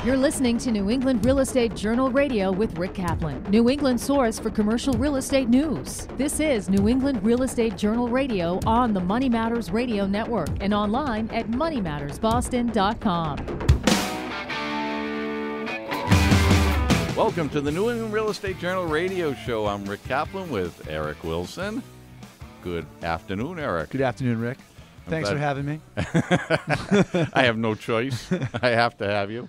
You're listening to New England Real Estate Journal Radio with Rick Kaplan, New England source for commercial real estate news. This is New England Real Estate Journal Radio on the Money Matters Radio Network and online at moneymattersboston.com. Welcome to the New England Real Estate Journal Radio Show. I'm Rick Kaplan with Eric Wilson. Good afternoon, Eric. Good afternoon, Rick. Thanks for having me. I have no choice. I have to have you.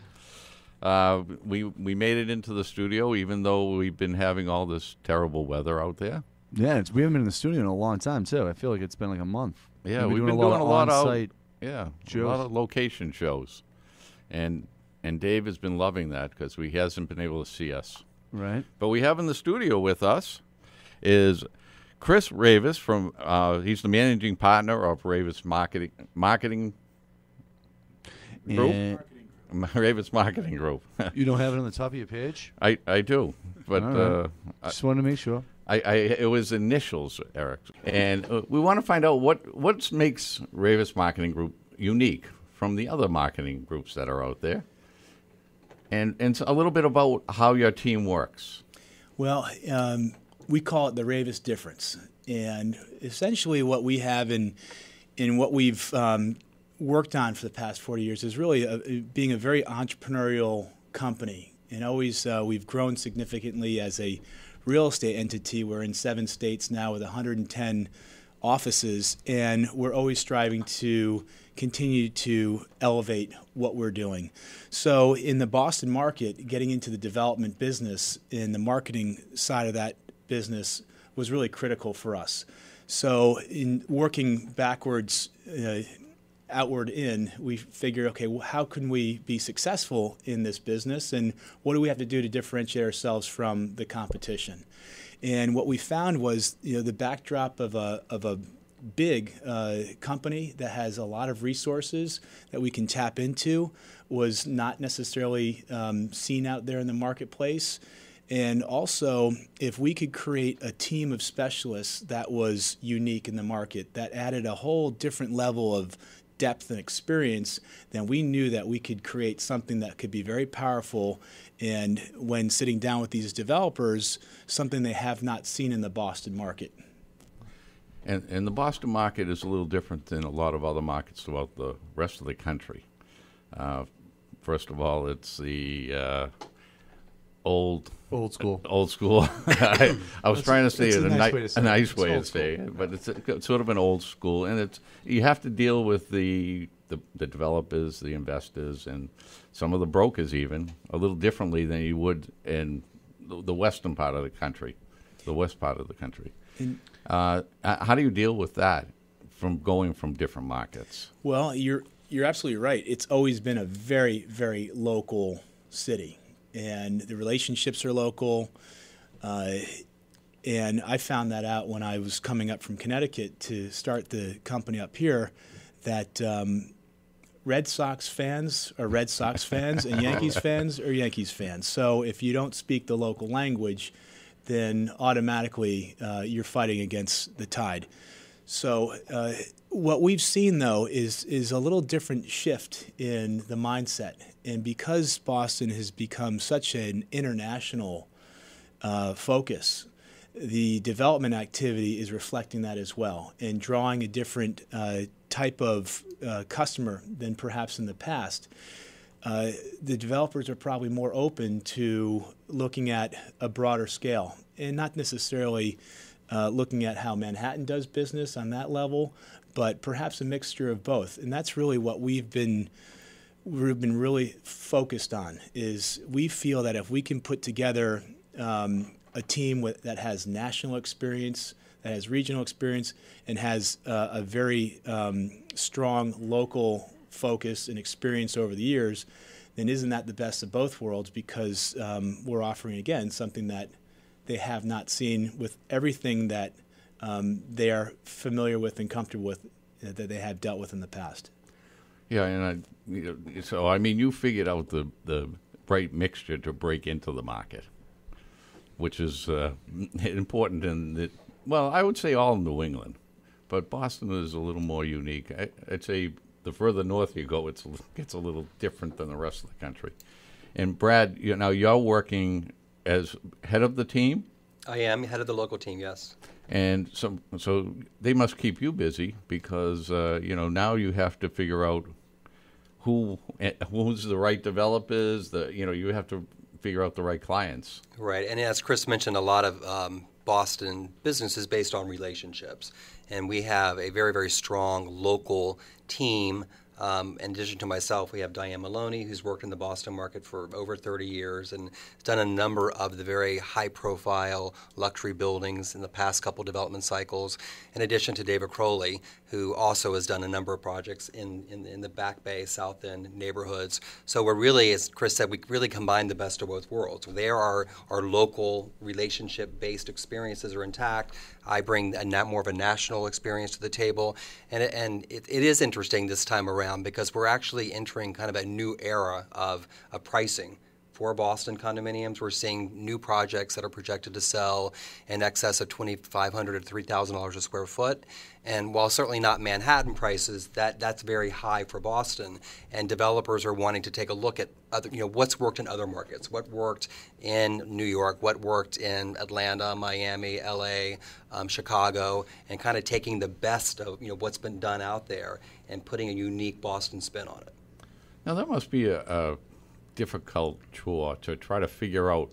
We made it into the studio, even though we've been having all this terrible weather out there. Yeah, we haven't been in the studio in a long time, too. I feel like it's been like a month. Yeah, we've been doing a lot of on-site shows. A lot of location shows. And Dave has been loving that because he hasn't been able to see us. Right. But we have in the studio with us is Chris Raveis from, he's the managing partner of Raveis Marketing Group. Raveis Marketing Group. You don't have it on the top of your page? I do, but right. Just wanted to make sure. It was initials, Eric, and we want to find out what makes Raveis Marketing Group unique from the other marketing groups that are out there, and a little bit about how your team works. Well, we call it the Raveis Difference, and essentially what we have in what we've worked on for the past 40 years is really being a very entrepreneurial company. And always we've grown significantly as a real estate entity. We're in 7 states now with 110 offices, and we're always striving to continue to elevate what we're doing. So in the Boston market, getting into the development business and the marketing side of that business was really critical for us. So in working backwards, outward in, we figured, okay, well, how can we be successful in this business, and what do we have to do to differentiate ourselves from the competition? And what we found was, the backdrop of a big company that has a lot of resources that we can tap into was not necessarily seen out there in the marketplace. And also, if we could create a team of specialists that was unique in the market, that added a whole different level of depth and experience, then we knew that we could create something that could be very powerful, and when sitting down with these developers, something they have not seen in the Boston market. And the Boston market is a little different than a lot of other markets throughout the rest of the country. First of all, it's the old school. Old school. I was trying to say it a nice way to say it, but it's sort of an old school, and you have to deal with the developers, the investors, and some of the brokers even a little differently than you would in the western part of the country, the west part of the country. How do you deal with that from going from different markets? Well, you're absolutely right. It's always been a very, very local city. And the relationships are local, and I found that out when I was coming up from Connecticut to start the company up here, that Red Sox fans are Red Sox fans and Yankees fans are Yankees fans. So if you don't speak the local language, then automatically you're fighting against the tide. So what we've seen, though, is a little different shift in the mindset. And because Boston has become such an international focus, the development activity is reflecting that as well and drawing a different type of customer than perhaps in the past. The developers are probably more open to looking at a broader scale and not necessarily looking at how Manhattan does business on that level, but perhaps a mixture of both. And that's really what we've been really focused on, is we feel that if we can put together a team that has national experience, that has regional experience, and has a very strong local focus and experience over the years, then isn't that the best of both worlds? Because we're offering, again, something that they have not seen with everything that they are familiar with and comfortable with that they have dealt with in the past. Yeah, and so I mean, you figured out the right mixture to break into the market, which is important in I would say all New England, but Boston is a little more unique. I'd say the further north you go, it gets a little different than the rest of the country. And Brad, you're working as head of the team, I am head of the local team, yes. and so they must keep you busy because now you have to figure out who's the right developers. You have to figure out the right clients. Right, and as Chris mentioned, a lot of Boston business is based on relationships, and we have a very, very strong local team. In addition to myself, we have Diane Maloney, who's worked in the Boston market for over 30 years and has done a number of the very high-profile luxury buildings in the past couple development cycles, in addition to David Crowley, who also has done a number of projects in the Back Bay, South End neighborhoods. So we're really, as Chris said, we really combine the best of both worlds. There our local relationship-based experiences are intact. I bring more of a national experience to the table. And it is interesting this time around because we're actually entering kind of a new era of pricing. For Boston condominiums, we're seeing new projects that are projected to sell in excess of $2,500 to $3,000 a square foot. And while certainly not Manhattan prices, that's very high for Boston. And developers are wanting to take a look at what's worked in other markets, what worked in New York, what worked in Atlanta, Miami, LA, Chicago, and kind of taking the best of what's been done out there and putting a unique Boston spin on it. Now that must be a difficult chore to try to figure out,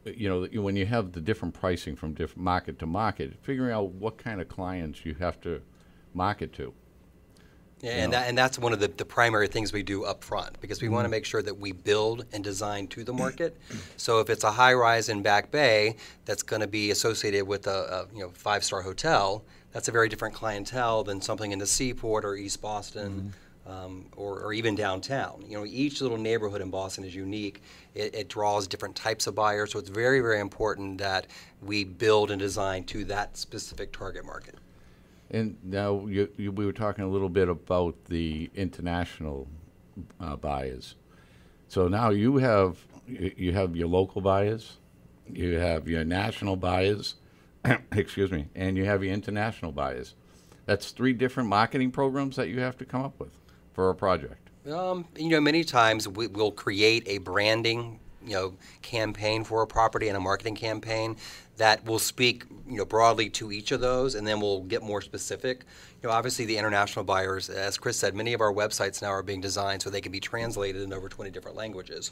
when you have the different pricing from different market to market, figuring out what kind of clients you have to market to. Yeah, and that's one of the primary things we do up front because we want to make sure that we build and design to the market. So if it's a high-rise in Back Bay that's going to be associated with a five-star hotel, that's a very different clientele than something in the Seaport or East Boston. Or even downtown. Each little neighborhood in Boston is unique. It draws different types of buyers, so it's very, very important that we build and design to that specific target market. And now we were talking a little bit about the international buyers. So now you have your local buyers, you have your national buyers, excuse me, and you have your international buyers. That's 3 different marketing programs that you have to come up with for a project. Many times we'll create a branding, campaign for a property and a marketing campaign that will speak, broadly to each of those, and then we'll get more specific. Obviously the international buyers, as Chris said, many of our websites now are being designed so they can be translated in over 20 different languages.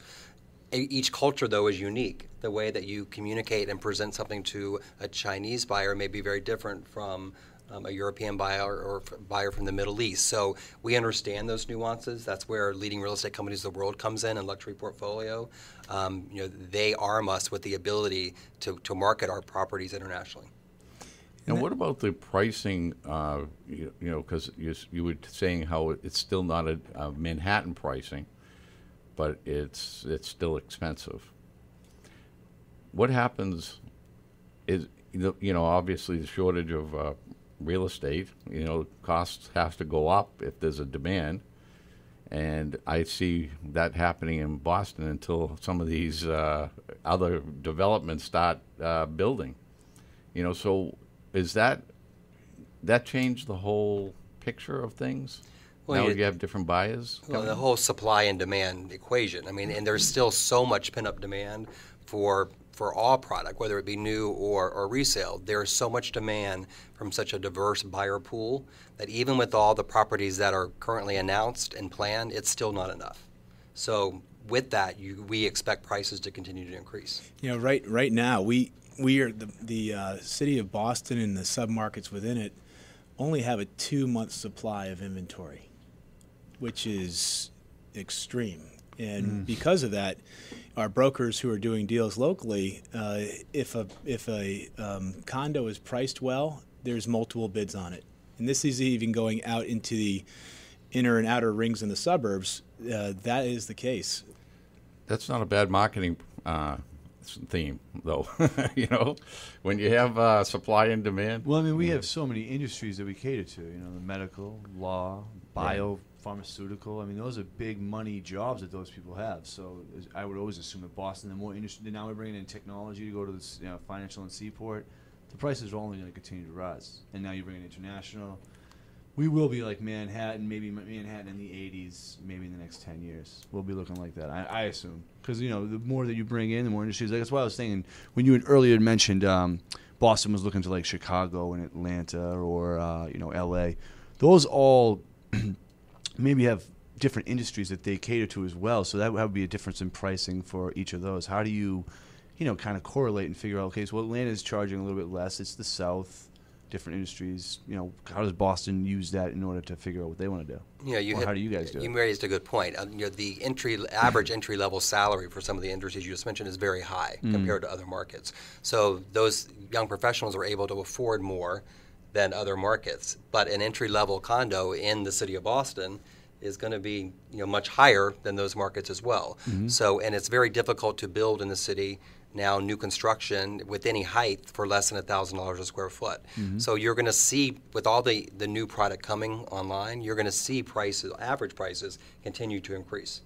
Each culture, though, is unique. The way that you communicate and present something to a Chinese buyer may be very different from a European buyer or buyer from the Middle East. So we understand those nuances. That's where leading real estate companies of the world comes in and luxury portfolio. They arm us with the ability to market our properties internationally. And what about the pricing? Because you were saying how it's still not a Manhattan pricing, but it's still expensive. What happens is obviously the shortage of real estate, costs have to go up if there's a demand. And I see that happening in Boston until some of these other developments start building. So is that changed the whole picture of things? Well, now you have different buyers? Well, the whole supply and demand equation. And there's still so much pent-up demand for all product, whether it be new or resale. There is so much demand from such a diverse buyer pool that even with all the properties that are currently announced and planned, it's still not enough. So with that, we expect prices to continue to increase. Right now, we are the city of Boston and the submarkets within it only have a 2-month supply of inventory, which is extreme. And because of that, our brokers who are doing deals locally, if a condo is priced well, there's multiple bids on it. And this is even going out into the inner and outer rings in the suburbs. That is the case. That's not a bad marketing theme, though. When you have supply and demand. Well, we have so many industries that we cater to. The medical, law, bio. Pharmaceutical. Those are big money jobs that those people have. So I would always assume that Boston, the more industry. Now we're bringing in technology to go to this, financial and Seaport. The prices are only going to continue to rise. And now you're bringing international. we will be like Manhattan, maybe Manhattan in the 80s, maybe in the next 10 years. We'll be looking like that, I assume. Because, the more that you bring in, the more industries. That's why I was thinking, when you had earlier mentioned Boston was looking to like Chicago and Atlanta or, L.A., those all maybe have different industries that they cater to as well. So that would be a difference in pricing for each of those. How do you, kind of correlate and figure out, okay, so Atlanta is charging a little bit less. It's the South. Different industries, how does Boston use that in order to figure out what they want to do? Yeah, how do you guys do it? You raised a good point. The average entry level salary for some of the industries you just mentioned is very high compared to other markets. So those young professionals are able to afford more than other markets. But an entry level condo in the city of Boston is going to be much higher than those markets as well. So, and it's very difficult to build in the city now, new construction with any height for less than $1,000 a square foot. So you're going to see, with all the new product coming online, you're going to see average prices continue to increase.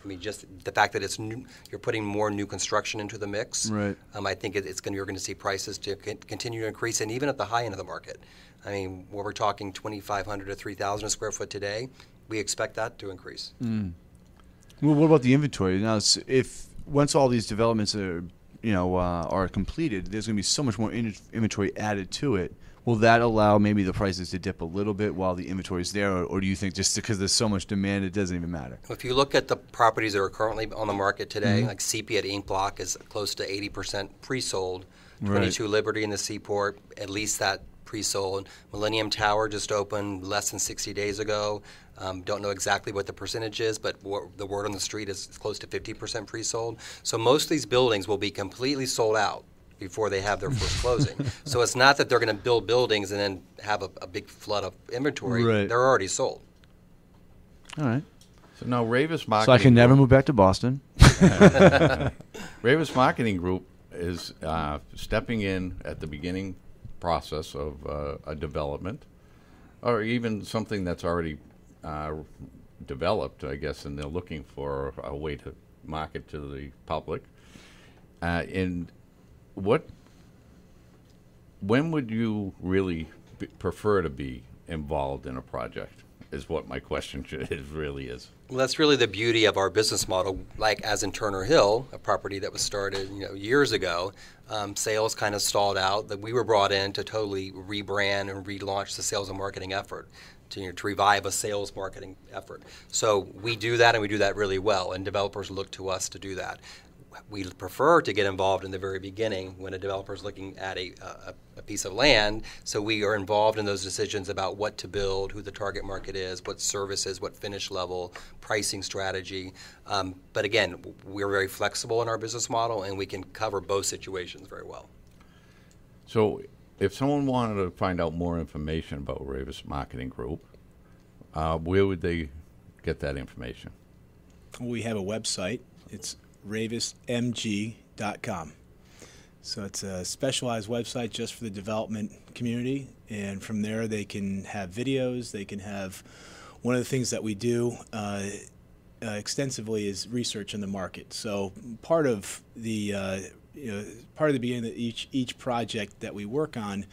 I mean, just the fact that it's new, you're putting more new construction into the mix. Right. I think you're going to see prices to continue to increase, and even at the high end of the market. I mean, where we're talking 2,500 to 3,000 a square foot today, we expect that to increase. Well, what about the inventory? Now, if once all these developments are completed, there's going to be so much more inventory added to it. Will that allow maybe the prices to dip a little bit while the inventory is there, or do you think just because there's so much demand, it doesn't even matter? If you look at the properties that are currently on the market today, like CP at Ink Block is close to 80% pre-sold. 22 Liberty in the Seaport, at least that pre-sold. Millennium Tower just opened less than 60 days ago. Don't know exactly what the percentage is, but the word on the street is close to 50% pre-sold. So most of these buildings will be completely sold out before they have their first closing. So it's not that they're going to build buildings and then have a big flood of inventory. Right. They're already sold. All right. So now Raveis Marketing. So I can never move back to Boston. Raveis Marketing Group is stepping in at the beginning process of a development, or even something that's already developed, I guess, and they're looking for a way to market to the public. And when would you really prefer to be involved in a project? Is what my question really is. Well, that's really the beauty of our business model. Like as in Turner Hill, a property that was started years ago, sales kind of stalled out. That we were brought in to totally rebrand and relaunch the sales and marketing effort, to revive a sales marketing effort. So we do that, and we do that really well, and developers look to us to do that. We prefer to get involved in the very beginning when a developer is looking at a piece of land, so we are involved in those decisions about what to build, who the target market is, what services, what finish level, pricing strategy. But again, we're very flexible in our business model, and we can cover both situations very well. So if someone wanted to find out more information about Raveis Marketing Group, where would they get that information? We have a website. It's raveismg.com. So it's a specialized website just for the development community, and from there they can have videos. They can have one of the things that we do extensively is research in the market. So part of the beginning of each project that we work on,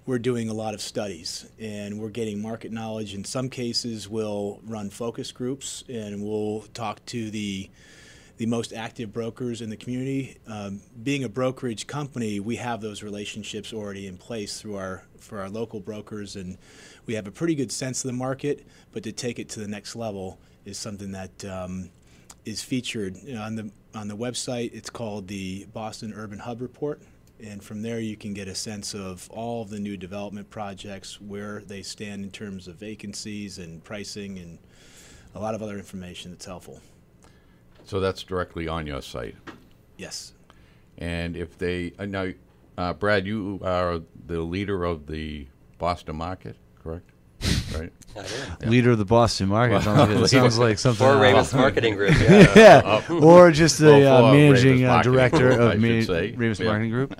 we're doing a lot of studies, and we're getting market knowledge. In some cases, we'll run focus groups, and we'll talk to the most active brokers in the community. Being a brokerage company, we have those relationships already in place for our local brokers, and we have a pretty good sense of the market. But to take it to the next level is something that is featured on the website. It's called the Boston Urban Hub Report, and from there you can get a sense of all of the new development projects, where they stand in terms of vacancies and pricing, and a lot of other information that's helpful. So that's directly on your site. Yes. And if they now, Brad, you are the leader of the Boston market, correct? Right. I do. Yeah. Leader of the Boston market. Sounds like something. Or Raveis Marketing Group. Yeah. Yeah. Or just the managing Raveis director Group, of I should say. Raveis Marketing Group.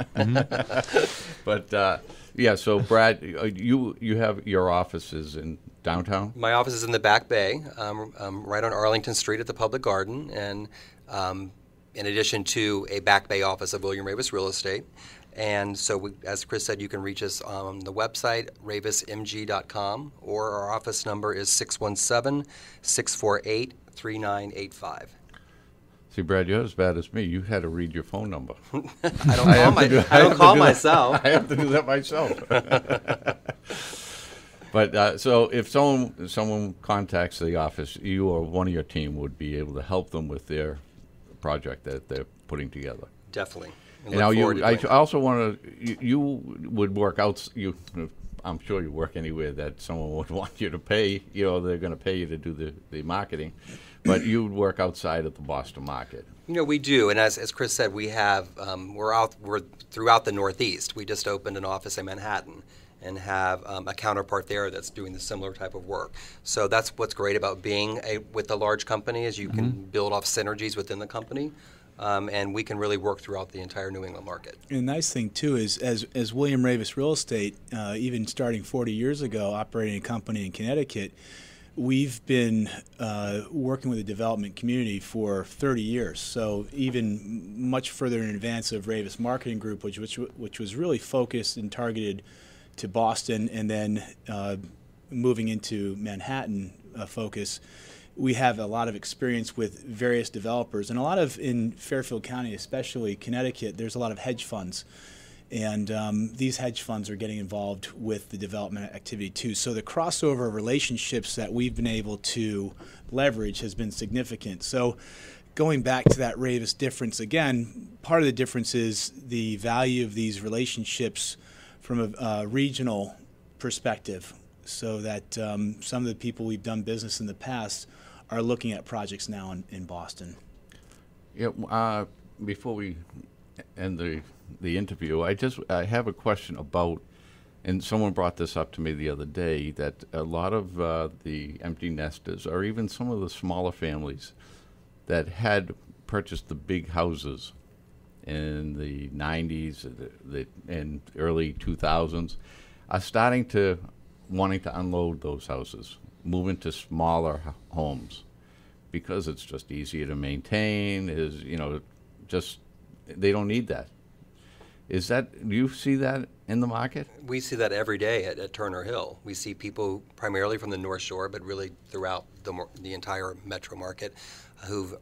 But yeah, so Brad, you have your offices in downtown? My office is in the Back Bay, right on Arlington Street at the Public Garden, and in addition to a Back Bay office of William Raveis Real Estate. And so, as Chris said, you can reach us on the website, raveismg.com, or our office number is 617-648-3985. See, Brad, you're as bad as me. You had to read your phone number. I don't call myself. I have to do that myself. But so if someone contacts the office, you or one of your team would be able to help them with their project that they're putting together. Definitely. And now I also want to. You would work out. I'm sure you work anywhere that someone would want you to pay. They're going to pay you to do the marketing, but you would work outside of the Boston market. We do, and as Chris said, we have we're throughout the Northeast. We just opened an office in Manhattan, and have a counterpart there that's doing the similar type of work. So that's what's great about being with a large company is you can build off synergies within the company. And we can really work throughout the entire New England market. And the nice thing, too, is as William Raveis Real Estate, even starting 40 years ago, operating a company in Connecticut, we've been working with the development community for 30 years. So even much further in advance of Raveis Marketing Group, which was really focused and targeted to Boston and then moving into Manhattan focus. We have a lot of experience with various developers, and a lot of, in Fairfield County, especially Connecticut, there's a lot of hedge funds. And these hedge funds are getting involved with the development activity too. So the crossover of relationships that we've been able to leverage has been significant. So going back to that Raveis difference again, part of the difference is the value of these relationships from a regional perspective, so that some of the people we've done business in the past are looking at projects now in Boston. Yeah. Before we end the interview, I have a question about, and someone brought this up to me the other day, that a lot of the empty nesters, or even some of the smaller families that had purchased the big houses in the 90s and early 2000s, are starting to wanting to unload those houses, move into smaller homes, because it's just easier to maintain. Just they don't need that. Do you see that in the market? We see that every day at Turner Hill. We see people primarily from the North Shore, but really throughout the entire metro market, who've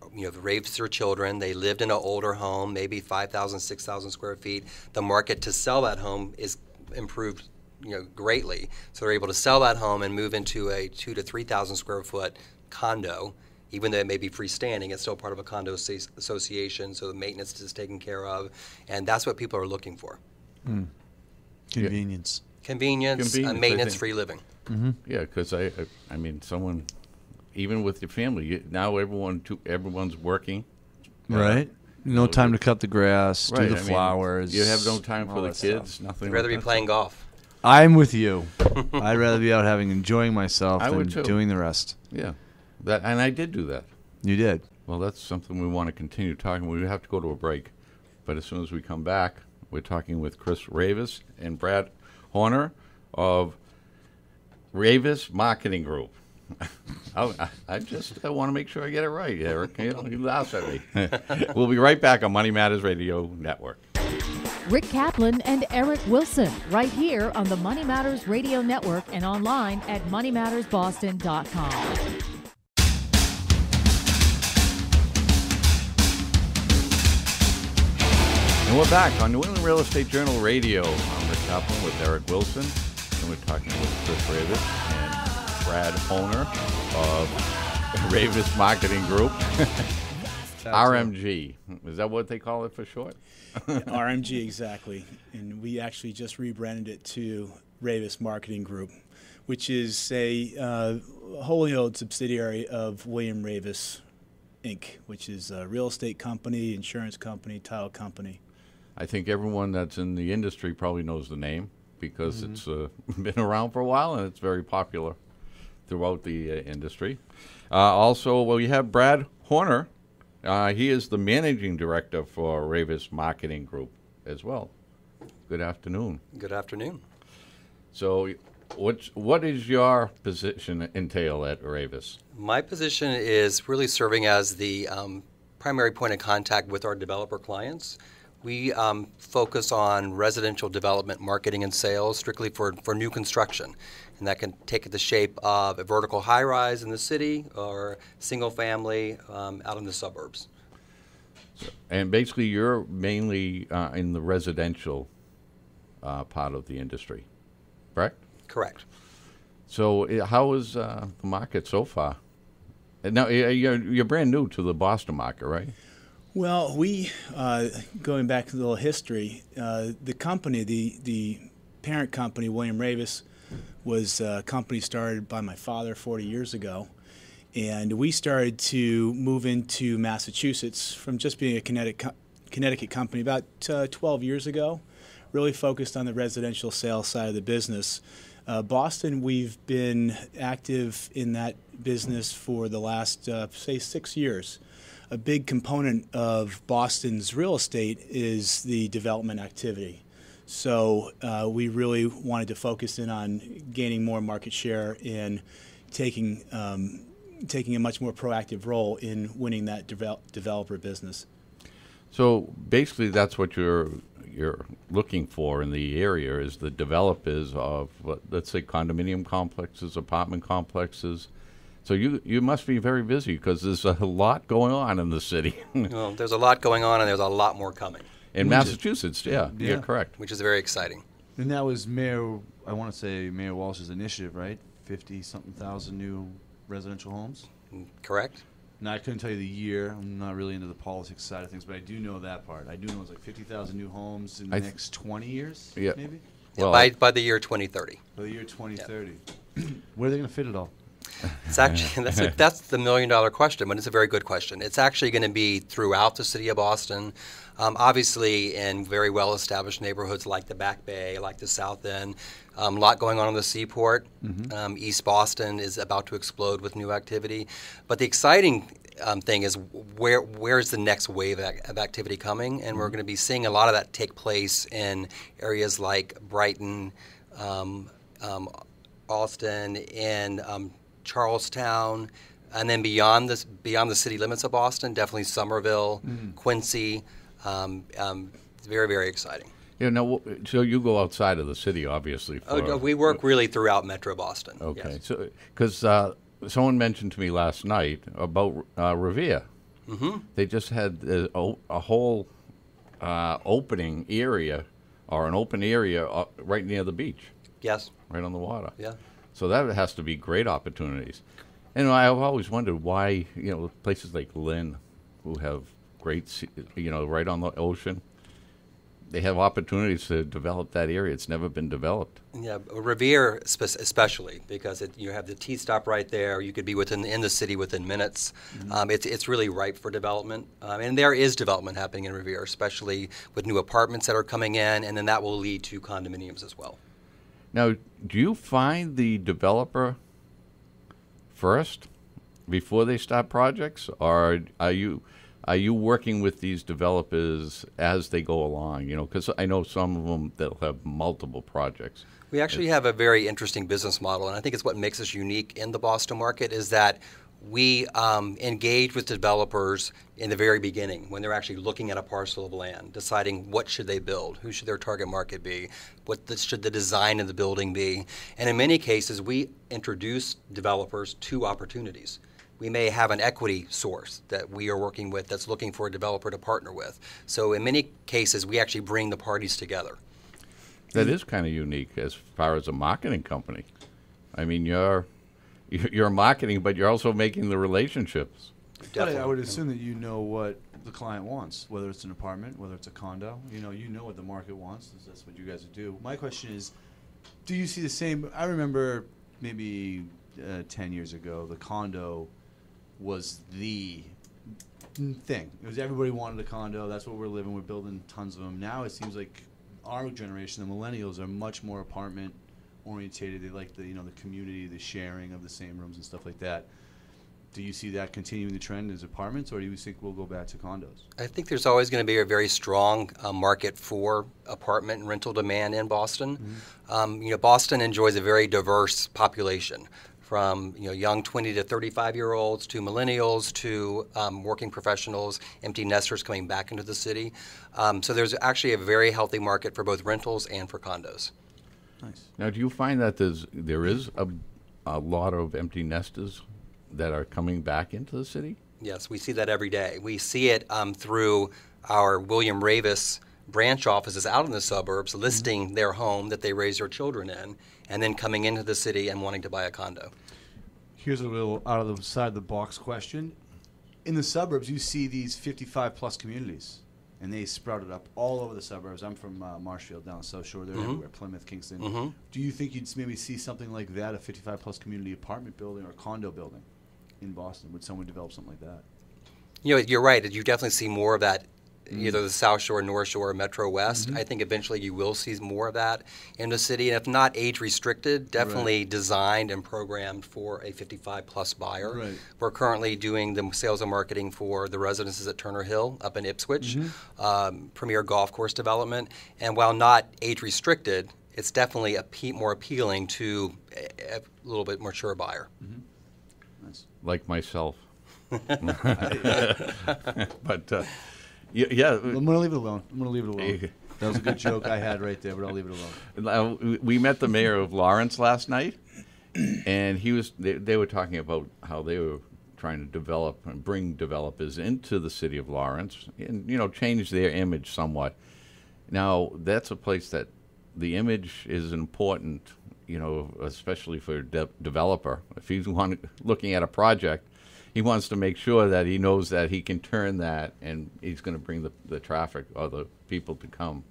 raised their children. They lived in an older home, maybe 5,000, 6,000 square feet. The market to sell that home is improved greatly. So they're able to sell that home and move into a 2,000 to 3,000 square foot condo. Even though it may be freestanding, it's still part of a condo association, so the maintenance is taken care of, and that's what people are looking for. Convenience. Convenience, maintenance-free living. Mm-hmm. Yeah, because I mean, someone, even with your family, now everyone's working. Right. No time to cut the grass, do the flowers. You have no time for the kids, nothing. I'd rather like be playing golf. I'm with you. I'd rather be out enjoying myself than too. doing the rest. Yeah. And I did do that. You did. Well, that's something we want to continue talking. We have to go to a break. But as soon as we come back, we're talking with Chris Raveis and Brad Horner of Raveis Marketing Group. I just want to make sure I get it right, Eric. You laugh at me. We'll be right back on Money Matters Radio Network. Rick Kaplan and Eric Wilson, right here on the Money Matters Radio Network and online at moneymattersboston.com. And we're back on New England Real Estate Journal Radio. I'm Rick Kaplan with Eric Wilson, and we're talking with Chris Raveis and Brad Horner of Raveis Marketing Group. RMG. Is that what they call it for short? RMG, exactly. And we actually just rebranded it to Raveis Marketing Group, which is a wholly owned subsidiary of William Raveis, Inc., which is a real estate company, insurance company, title company. I think everyone that's in the industry probably knows the name because it's been around for a while and it's very popular throughout the industry. Also, we have Brad Horner. He is the managing director for Raveis Marketing Group as well. Good afternoon. Good afternoon. So what is your position entail at Raveis? My position is really serving as the primary point of contact with our developer clients. We focus on residential development, marketing, and sales strictly for new construction. And that can take the shape of a vertical high-rise in the city or single-family out in the suburbs. And basically, you're mainly in the residential part of the industry, correct? Correct. So how is the market so far? And now, you're brand new to the Boston market, right? Well, we, going back to a little history, the company, the parent company, William Raveis, was a company started by my father 40 years ago. And we started to move into Massachusetts from just being a Connecticut company about 12 years ago, really focused on the residential sales side of the business. Boston, we've been active in that business for the last, say, 6 years. A big component of Boston's real estate is the development activity. So we really wanted to focus in on gaining more market share and taking a much more proactive role in winning that developer business. So basically, that's what you're looking for in the area is the developers of, let's say, condominium complexes, apartment complexes. So you must be very busy because there's a lot going on in the city. Well, there's a lot going on, and there's a lot more coming. In Massachusetts, you're correct. Which is very exciting. And that was Mayor Walsh's initiative, right? 50-something thousand new residential homes? Correct. Now, I couldn't tell you the year. I'm not really into the politics side of things, but I do know that part. I do know it's like 50,000 new homes in the next 20 years, maybe? Well, by the year 2030. By the year 2030. Yep. Where are they going to fit it all? It's actually that's the $1,000,000 question, but it's a very good question. It's actually going to be throughout the city of Boston, obviously in very well-established neighborhoods like the Back Bay, like the South End. A lot going on the Seaport. Mm-hmm. East Boston is about to explode with new activity. But the exciting thing is where's the next wave of activity coming? And we're going to be seeing a lot of that take place in areas like Brighton, Austin, and Charlestown, and then beyond the city limits of Boston, definitely Somerville, Quincy. Very, very exciting. So you go outside of the city, obviously. We work really throughout Metro Boston. Okay. Yes. So because someone mentioned to me last night about Revere. Mm-hmm. They just had a whole opening area, or an open area right near the beach. Yes. Right on the water. Yeah. So that has to be great opportunities. And I've always wondered why, places like Lynn, who have great, right on the ocean, they have opportunities to develop that area. It's never been developed. Yeah, Revere especially, because you have the T-stop right there. You could be in the city within minutes. Mm-hmm. It's really ripe for development. And there is development happening in Revere, especially with new apartments that are coming in, and then that will lead to condominiums as well. Now, do you find the developer first before they start projects, or are you working with these developers as they go along? Because I know some of them that'll have multiple projects. We actually have a very interesting business model, and I think it's what makes us unique in the Boston market is that we engage with developers in the very beginning when they're actually looking at a parcel of land, deciding what should they build, who should their target market be, should the design of the building be. And in many cases, we introduce developers to opportunities. We may have an equity source that we are working with that's looking for a developer to partner with. So in many cases, we actually bring the parties together. That is kind of unique as far as a marketing company. I mean, you're marketing, but you're also making the relationships. But I would assume that you know what the client wants, whether it's an apartment, whether it's a condo. You know what the market wants. That's what you guys do. My question is, do you see the same? I remember maybe 10 years ago, the condo was the thing. It was everybody wanted a condo. That's what we're living. We're building tons of them. Now it seems like our generation, the millennials, are much more apartment orientated. They like the community, the sharing of the same rooms and stuff like that. Do you see that continuing the trend as apartments, or do you think we'll go back to condos? I think there's always going to be a very strong market for apartment and rental demand in Boston. Mm-hmm. Boston enjoys a very diverse population, from young 20 to 35-year-olds to millennials to working professionals, empty nesters coming back into the city. So there's actually a very healthy market for both rentals and for condos. Nice. Now, do you find that there is a lot of empty nesters that are coming back into the city? Yes, we see that every day. We see it through our William Raveis branch offices out in the suburbs listing their home that they raise their children in, and then coming into the city and wanting to buy a condo. Here's a little out of the side of the box question. In the suburbs, you see these 55-plus communities, and they sprouted up all over the suburbs. I'm from Marshfield down the South Shore. They're everywhere, Plymouth, Kingston. Do you think you'd maybe see something like that, a 55-plus community apartment building or condo building in Boston? Would someone develop something like that? You're right. You definitely see more of that, either the South Shore, North Shore, or Metro West. I think eventually you will see more of that in the city. And if not age restricted, definitely designed and programmed for a 55-plus buyer. Right. We're currently doing the sales and marketing for the residences at Turner Hill up in Ipswich, premier golf course development. And while not age restricted, it's definitely more appealing to a little bit mature buyer. Nice. Like myself. But yeah, I'm going to leave it alone. That was a good joke I had right there, but I'll leave it alone. we met the mayor of Lawrence last night, and they were talking about how they were trying to develop and bring developers into the city of Lawrence and change their image somewhat. Now that's a place that the image is important, especially for a developer. If he's looking at a project, he wants to make sure that he knows that he can turn that, and he's going to bring the traffic or the people to come.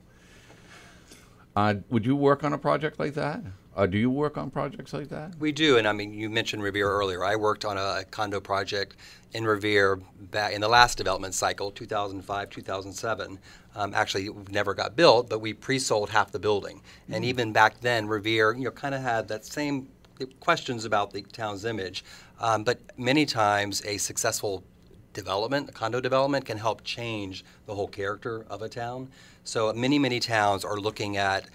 Would you work on a project like that? Do you work on projects like that? We do, and you mentioned Revere earlier. I worked on a condo project in Revere back in the last development cycle, 2005, 2007. Actually, it never got built, but we pre-sold half the building. And even back then, Revere, kind of had that same questions about the town's image, but many times a successful development, a condo development, can help change the whole character of a town. So many towns are looking at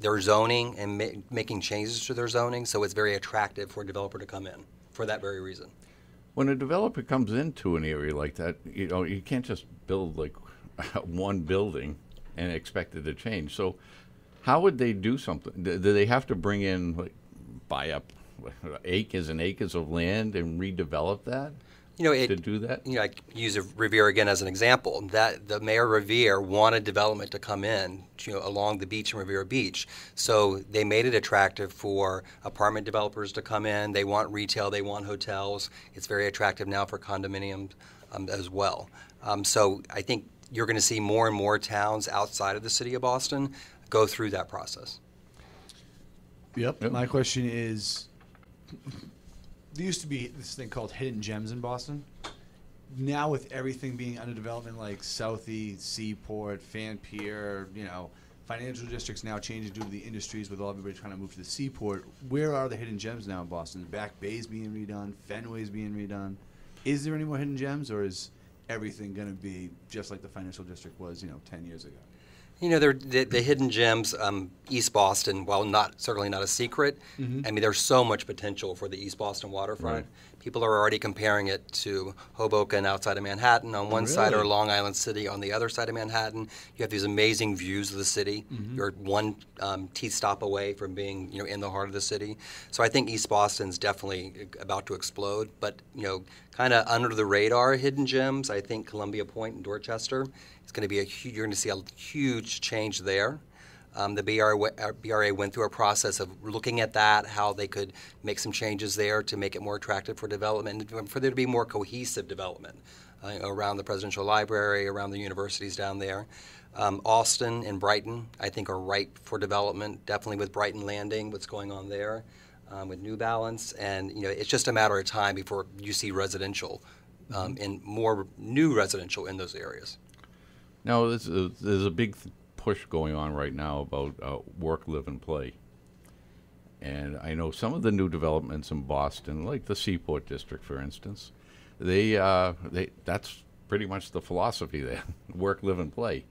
their zoning and making changes to their zoning, so it's very attractive for a developer to come in for that very reason. When a developer comes into an area like that, you can't just build like one building and expect it to change. So how would they do something? Do they have to bring in, buy up acres and acres of land and redevelop that? To do that? I use Revere again as an example. That the mayor of Revere wanted development to come in, along the beach in Revere Beach. So they made it attractive for apartment developers to come in. They want retail. They want hotels. It's very attractive now for condominiums as well. So I think you're going to see more and more towns outside of the city of Boston go through that process. Yep. My question is, there used to be this thing called hidden gems in Boston. Now with everything being under development like Southie, Seaport, Fan Pier, financial districts now changing due to the industries with all everybody trying to move to the Seaport, where are the hidden gems now in Boston? Back Bay's being redone, Fenway's being redone. Is there any more hidden gems, or is everything going to be just like the financial district was, 10 years ago? The hidden gems, East Boston, while certainly not a secret, there's so much potential for the East Boston waterfront. Right. People are already comparing it to Hoboken outside of Manhattan on one side, or Long Island City on the other side of Manhattan. You have these amazing views of the city. You're one T-stop away from being in the heart of the city. So I think East Boston's definitely about to explode. But kind of under the radar hidden gems, I think Columbia Point in Dorchester. It's going to be you're going to see a huge change there. The BRA went through a process of looking at that, how they could make some changes there to make it more attractive for development, and for there to be more cohesive development around the Presidential Library, around the universities down there. Austin and Brighton, I think, are ripe for development, definitely with Brighton Landing, what's going on there, with New Balance. And it's just a matter of time before you see residential, and more new residential in those areas. Now, there's a big push going on right now about work, live, and play. And I know some of the new developments in Boston, like the Seaport District, for instance, that's pretty much the philosophy there, work, live, and play.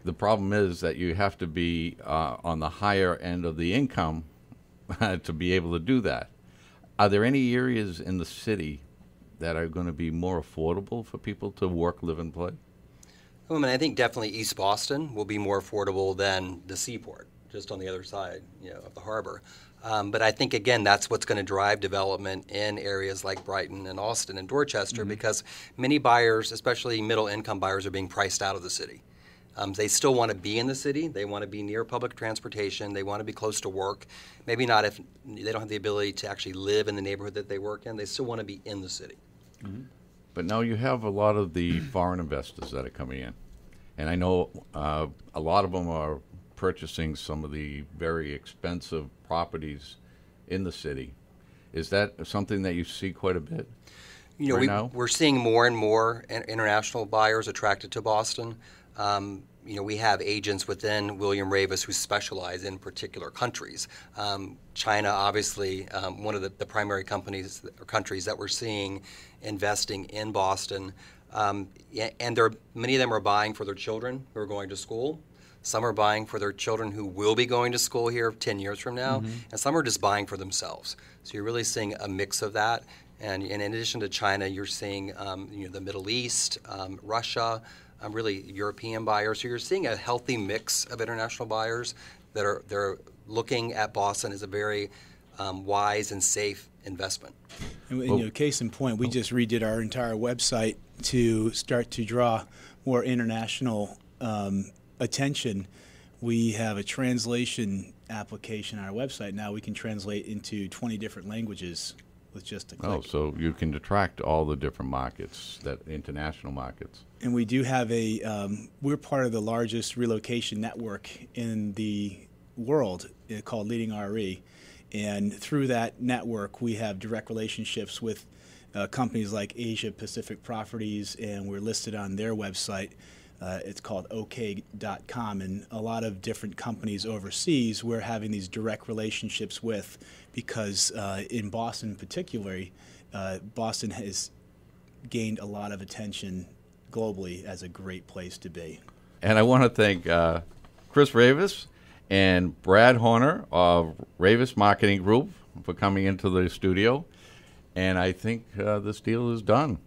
The problem is that you have to be on the higher end of the income to be able to do that. Are there any areas in the city that are going to be more affordable for people to work, live, and play? I mean, I think definitely East Boston will be more affordable than the Seaport, just on the other side, of the harbor. But I think, again, that's what's going to drive development in areas like Brighton and Austin and Dorchester, because many buyers, especially middle-income buyers, are being priced out of the city. They still want to be in the city. They want to be near public transportation. They want to be close to work. Maybe not if they don't have the ability to actually live in the neighborhood that they work in. They still want to be in the city. But now you have a lot of the foreign investors that are coming in. And I know a lot of them are purchasing some of the very expensive properties in the city. Is that something that you see quite a bit? We're seeing more and more international buyers attracted to Boston. We have agents within William Raveis who specialize in particular countries. China, obviously, one of the primary companies or countries that we're seeing investing in Boston. And many of them are buying for their children who are going to school. Some are buying for their children who will be going to school here 10 years from now. And some are just buying for themselves. So you're really seeing a mix of that. And in addition to China, you're seeing the Middle East, Russia, really European buyers. So you're seeing a healthy mix of international buyers that they're looking at Boston as a very wise and safe investment. And, case in point, we just redid our entire website to start to draw more international attention. We have a translation application on our website now. We can translate into 20 different languages with just a click. Oh, so you can attract all the different markets, that international markets. And we do have we're part of the largest relocation network in the world called Leading RE. And through that network, we have direct relationships with companies like Asia Pacific Properties, and we're listed on their website. It's called OK.com, and a lot of different companies overseas we're having these direct relationships with, because in Boston particularly, Boston has gained a lot of attention globally as a great place to be. And I want to thank Chris Raveis and Brad Horner of Raveis Marketing Group for coming into the studio. And I think this deal is done.